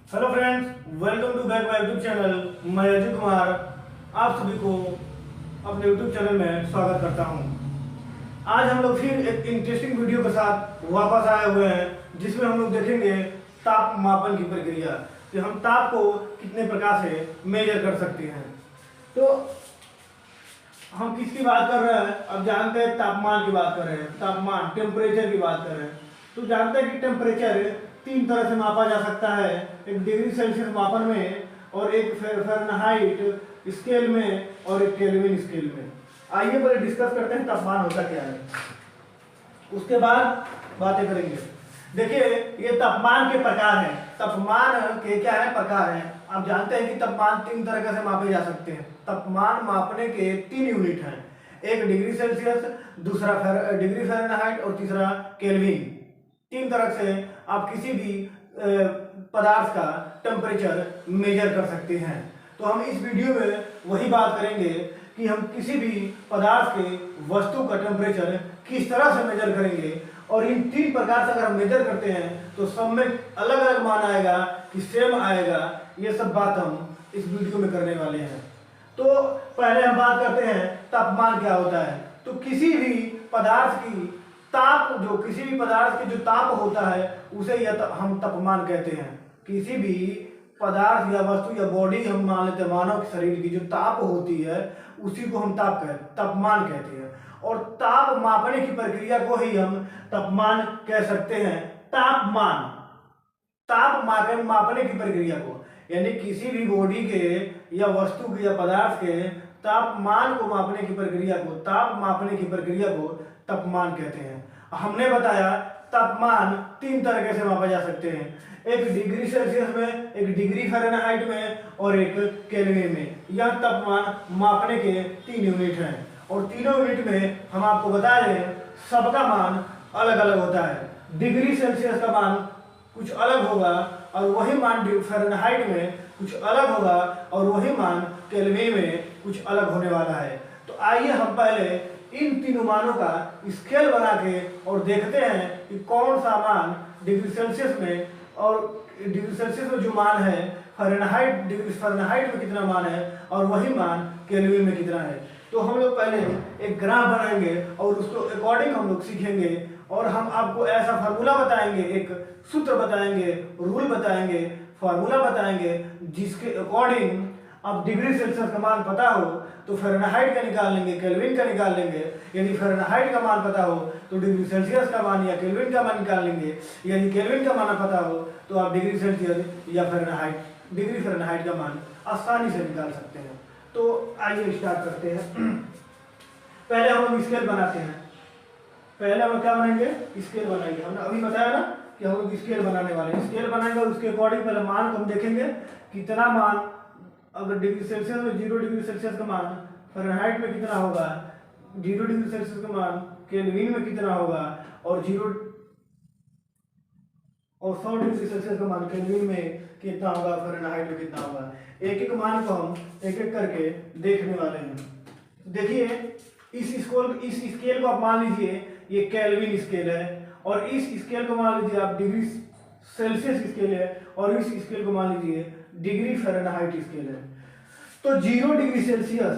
Hello friends, welcome to back my YouTube channel. मैं अजय कुमार आप सभी को अपने यूट्यूब चैनल में स्वागत करता हूं। आज हम लोग फिर एक इंटरेस्टिंग वीडियो के साथ वापस आए हुए हैं, जिसमें हम लोग देखेंगे ताप मापन की प्रक्रिया कि हम ताप को कितने प्रकार से मेजर कर सकते हैं। तो हम किसकी बात कर रहे हैं? अब जानते हैं तापमान की बात कर रहे हैं, तापमान टेम्परेचर की बात कर रहे हैं। तो जानते हैं कि टेम्परेचर तीन तरह से मापा जा सकता है, एक डिग्री सेल्सियस मापन में, और एक फ़ारेनहाइट स्केल में, और एक केल्विन स्केल में। आइए पहले डिस्कस करते हैं तापमान होता क्या है, उसके बाद बातें करेंगे। देखिए, ये तापमान के प्रकार हैं। तापमान के क्या है? प्रकार हैं। आप जानते हैं कि तापमान तीन तरह से मापे जा सकते हैं। तापमान मापने के तीन यूनिट हैं, एक डिग्री सेल्सियस, दूसरा डिग्री फ़ारेनहाइट और तीसरा केल्विन। तीन तरह से आप किसी भी पदार्थ का टेम्परेचर मेजर कर सकते हैं। तो हम इस वीडियो में वही बात करेंगे कि हम किसी भी पदार्थ के वस्तु का टेम्परेचर किस तरह से मेजर करेंगे, और इन तीन प्रकार से अगर हम मेजर करते हैं तो सब में अलग अलग मान आएगा कि सेम आएगा। ये सब बात हम इस वीडियो में करने वाले हैं। तो पहले हम बात करते हैं तापमान क्या होता है। तो किसी भी पदार्थ की ताप, जो किसी भी पदार्थ की जो ताप होता है उसे हम तापमान कहते हैं। किसी भी पदार्थ या वस्तु या बॉडी, हम मान लेते हैं मानव शरीर की जो ताप होती है उसी को हम तापमान कहते हैं। और ताप मापने की प्रक्रिया को ही हम तापमान कह सकते हैं। तापमान, ताप मापने की प्रक्रिया को, यानी किसी भी बॉडी के या वस्तु के या पदार्थ के तापमान को मापने की प्रक्रिया को, ताप मापने की प्रक्रिया को तापमान कहते हैं। हमने बताया तापमान तीन तरीके से मापा जा सकते हैं, एक डिग्री सेल्सियस में, एक डिग्री फ़ारेनहाइट में, और एक केल्विन में। यह तापमान मापने के तीन यूनिट हैं, और तीनों यूनिट में हम आपको बता दें सबका मान अलग अलग होता है। डिग्री सेल्सियस का मान कुछ अलग होगा, और वही मान फ़ारेनहाइट में कुछ अलग होगा, और वही मान केल्विन में कुछ अलग होने वाला है। तो आइए हम पहले इन तीनों मानों का स्केल बना के और देखते हैं कि कौन सा मान डिग्री सेल्सियस में, और डिग्री सेल्सियस में जो मान है फ़ारेनहाइट, डिग्री फ़ारेनहाइट में कितना मान है, और वही मान केल्विन में कितना है। तो हम लोग पहले एक ग्राफ बनाएंगे और उसको अकॉर्डिंग हम लोग सीखेंगे, और हम आपको ऐसा फार्मूला बताएंगे, एक सूत्र बताएंगे, रूल बताएंगे, फार्मूला बताएंगे, जिसके अकॉर्डिंग अब डिग्री सेल्सियस का मान पता हो तो फ़ारेनहाइट का निकाल लेंगे, केल्विन का निकाल लेंगे। यदि फ़ारेनहाइट का मान पता हो तो डिग्री सेल्सियस का मान या केल्विन का मान निकाल लेंगे। यदि केल्विन का मान पता हो तो आप डिग्री सेल्सियस या फ़ारेनहाइट, डिग्री फ़ारेनहाइट का मान आसानी से निकाल सकते हैं। तो आइए स्टार्ट करते हैं। पहले हम लोग स्केल बनाते हैं। पहले हम क्या बनाएंगे? स्केल बनाएंगे। हमने अभी बताया ना कि हम लोग स्केल बनाने वाले हैं। स्केल बनाएंगे और उसके अकॉर्डिंग पहले मान को हम देखेंगे कितना मान, अगर डिग्री सेल्सियस में 0 डिग्री सेल्सियस का मान फ़ारेनहाइट में कितना होगा, 0 डिग्री सेल्सियस का मान केल्विन में कितना होगा, और 100 डिग्री सेल्सियस का मान केल्विन में कितना होगा, फ़ारेनहाइट में कितना होगा। एक एक मान को हम एक एक करके देखने वाले हैं। देखिए, इस स्केल को आप मान लीजिए ये केल्विन स्केल है, और इस स्केल को मान लीजिए आप डिग्री सेल्सियस स्केल है, और इस स्केल को मान लीजिए डिग्री फ़ारेनहाइट स्केल है। तो 0 डिग्री सेल्सियस,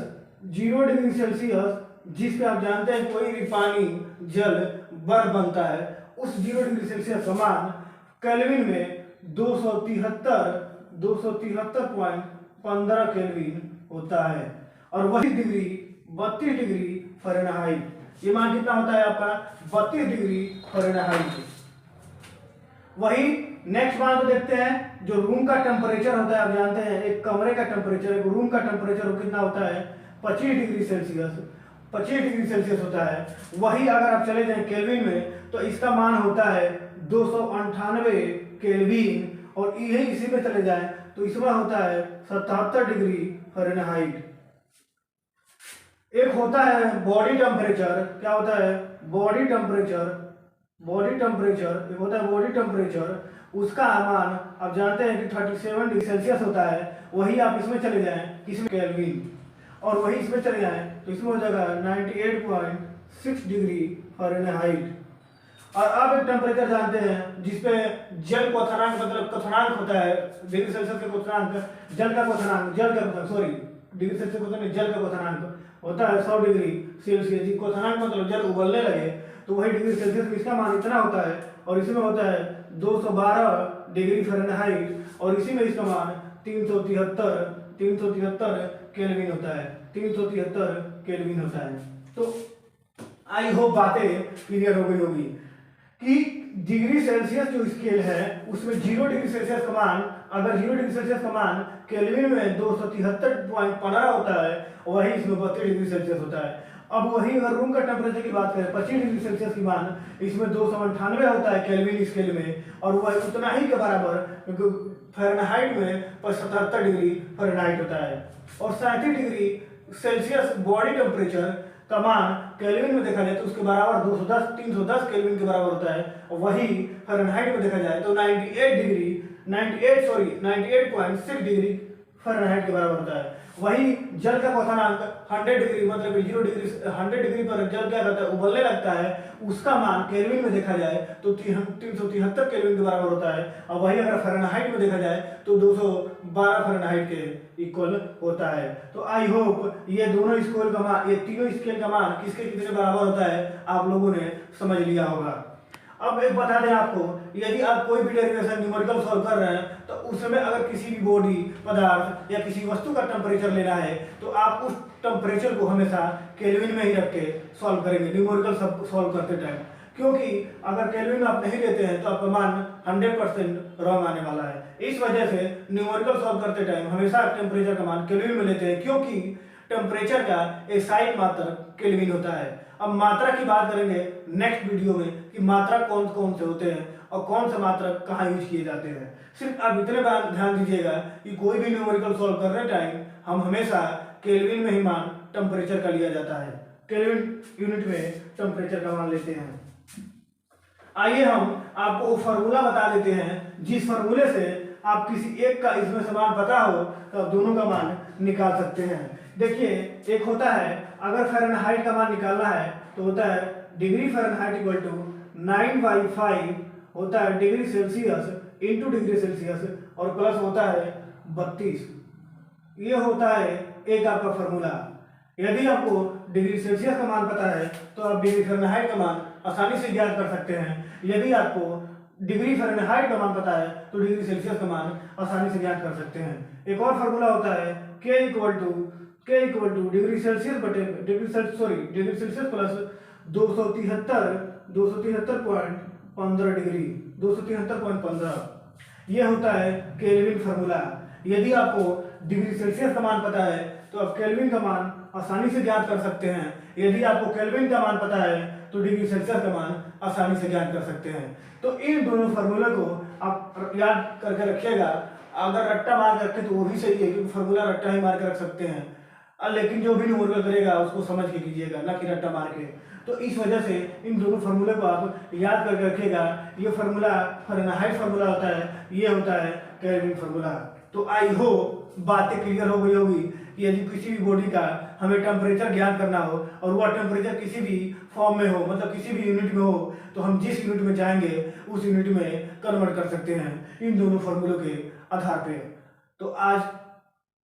0 डिग्री सेल्सियस जिस पे आप जानते हैं कोई भी पानी, जल, बर्फ बनता है, उस 0 डिग्री सेल्सियस का मान केल्विन में 273.15 केल्विन होता है, और वही डिग्री 32 डिग्री फ़ारेनहाइट। ये मान कितना होता है आपका? 32 डिग्री फ़ारेनहाइट। वही नेक्स्ट मान को देखते हैं, जो रूम का टेम्परेचर होता है। आप जानते हैं एक कमरे का टेम्परेचर, एक रूम का टेम्परेचर कितना होता है? 25 डिग्री सेल्सियस, 25 डिग्री सेल्सियस होता है। वही अगर आप चले जाएं केल्विन में तो इसका मान होता है 298 केल्विन, और यही इसी में चले जाएं तो इसमें होता है 77 डिग्री फ़ारेनहाइट। एक होता है बॉडी टेम्परेचर। क्या होता है? बॉडी टेम्परेचर, बॉडी टेम्परेचर, एक होता है बॉडी टेम्परेचर, उसका मान आप जानते हैं कि 37 डिग्री सेल्सियस होता है। वही आप इसमें चले जाएं, किसमें? केल्विन, और वही इसमें चले जाएं तो इसमें हो जाएगा 98.6 डिग्री फ़ारेनहाइट। और अब एक टेम्परेचर जानते हैं जिसपे जल क्वथनांक मतलब क्वथनांक होता है, डिग्री सेल्सियस का क्वथनांक, जल का क्वथनांक, डिग्री सेल्सियस होता है, जल का क्वथनांक होता है 100 डिग्री सेल्सियस। क्वथनांक मतलब जल उबलने लगे तो वही डिग्री सेल्सियस में इसका मान इतना होता है, और इसमें होता है 212 डिग्री फ़ारेनहाइट, और इसी में इसका मान 373 केल्विन होता है, 373 केल्विन होता है। तो आई होप बातें क्लियर हो गई होगी कि डिग्री सेल्सियस जो स्केल है उसमें 0 डिग्री सेल्सियस का मान, अगर 0 डिग्री सेल्सियस का मान केल्विन में 273.15 होता है, वही इसमें 32 डिग्री सेल्सियस होता है। अब वही अगर रूम का टेम्परेचर की बात करें 25 डिग्री सेल्सियस की मान, इसमें 298 होता है केल्विन स्केल में, और वह उतना ही के बराबर क्योंकि फ़ारेनहाइट में 77 डिग्री फ़ारेनहाइट होता है। और 37 डिग्री सेल्सियस बॉडी टेम्परेचर का मान केल्विन में देखा जाए तो उसके बराबर 310 केल्विन के बराबर होता है, और वही फ़ारेनहाइट में देखा जाए तो 98.6 डिग्री फ़ारेनहाइट के बराबर होता है। वही जल का क्वथनांक 100 डिग्री मतलब 100 डिग्री पर जल क्या करता है, उबलने लगता है, उसका मान केल्विन में देखा जाए तो 373 केल्विन के बराबर होता है, और वही अगर फ़ारेनहाइट में देखा जाए तो 212 फ़ारेनहाइट के इक्वल होता है। तो आई होप ये दोनों स्केल का मान, ये तीनों स्केल का मान किसके कितने बराबर होता है आप लोगों ने समझ लिया होगा। अब एक बता दें आपको, यदि आप कोई भी डेरिवेशन न्यूमेरिकल सॉल्व कर रहे हैं तो उसमें अगर किसी भी बॉडी पदार्थ या किसी वस्तु का टेम्परेचर लेना है तो आप उस टेम्परेचर को हमेशा केल्विन में ही रख के सॉल्व करेंगे न्यूमेरिकल सब सॉल्व करते टाइम, क्योंकि अगर केल्विन में आप नहीं लेते हैं तो आपका मान 100% रॉन्ग आने वाला है। इस वजह से न्यूमेरिकल सॉल्व करते टाइम हमेशा टेम्परेचर का मान केल्विन में लेते हैं, क्योंकि टेम्परेचर का SI मात्रक केल्विन होता है। अब मात्रा की बात करेंगे नेक्स्ट वीडियो में कि मात्रा कौन कौन से होते हैं और कौन से मात्रक कहाँ यूज किए जाते हैं। सिर्फ आप इतने बात ध्यान दीजिएगा कि कोई भी न्यूमेरिकल सॉल्व करने टाइम हम हमेशा केल्विन में ही मान टेम्परेचर का लिया जाता है, केल्विन यूनिट में टेम्परेचर का मान लेते हैं। आइए हम आपको फार्मूला बता देते हैं जिस फार्मूले से आप किसी एक का इसमें से मान पता हो तो आप दोनों का मान निकाल सकते हैं। देखिए, एक होता है अगर फ़ारेनहाइट का मान निकालना है तो होता है डिग्री फ़ारेनहाइट इक्वल टू 9/5 होता है degree Celsius into degree Celsius, और प्लस होता है 32। ये होता है एक आपका फार्मूला। यदि आपको डिग्री सेल्सियस का मान पता है तो आप डिग्री फ़ारेनहाइट का मान आसानी से ज्ञात कर सकते हैं। यदि आपको डिग्री फ़ारेनहाइट का मान पता है तो डिग्री सेल्सियस का मान आसानी से ज्ञात कर सकते हैं। एक और फार्मूला होता है K equal two degree Celsius बटे डिग्री सेल्सियस प्लस 273.15 डिग्री 273.15। यह होता है केल्विन फार्मूला। यदि आपको डिग्री सेल्सियस का मान पता है तो आप केल्विन का मान आसानी से ज्ञात कर सकते हैं। यदि आपको केल्विन का मान पता है तो डिग्री सेल्सियस का मान आसानी से ज्ञात कर सकते हैं। तो इन दोनों फार्मूला को आप याद करके रखिएगा। अगर रट्टा मार के रखें तो वो भी सही है, क्योंकि फार्मूला रट्टा ही मार के रख सकते हैं, लेकिन जो भी न्यूमेरिकल करेगा उसको समझ के कीजिएगा, ना कि रट्टा मार के। तो इस वजह से इन दोनों फार्मूले को आप याद करके रखिएगा। ये फार्मूला फ़ारेनहाइट फार्मूला होता है, ये होता है केल्विन फार्मूला। तो आई होप बातें क्लियर हो गई होगी कि यदि किसी भी बॉडी का हमें टेम्परेचर ज्ञात करना हो और वह टेम्परेचर किसी भी फॉर्म में हो, मतलब किसी भी यूनिट में हो, तो हम जिस यूनिट में चाहेंगे उस यूनिट में कन्वर्ट कर सकते हैं इन दोनों फार्मूलों के आधार पे। तो आज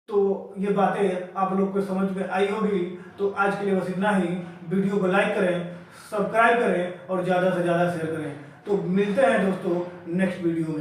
तो ये बातें आप लोग को समझ में आई होगी। तो आज के लिए बस इतना ही। वीडियो को लाइक करें, सब्सक्राइब करें और ज़्यादा से ज़्यादा शेयर करें। तो मिलते हैं दोस्तों नेक्स्ट वीडियो में।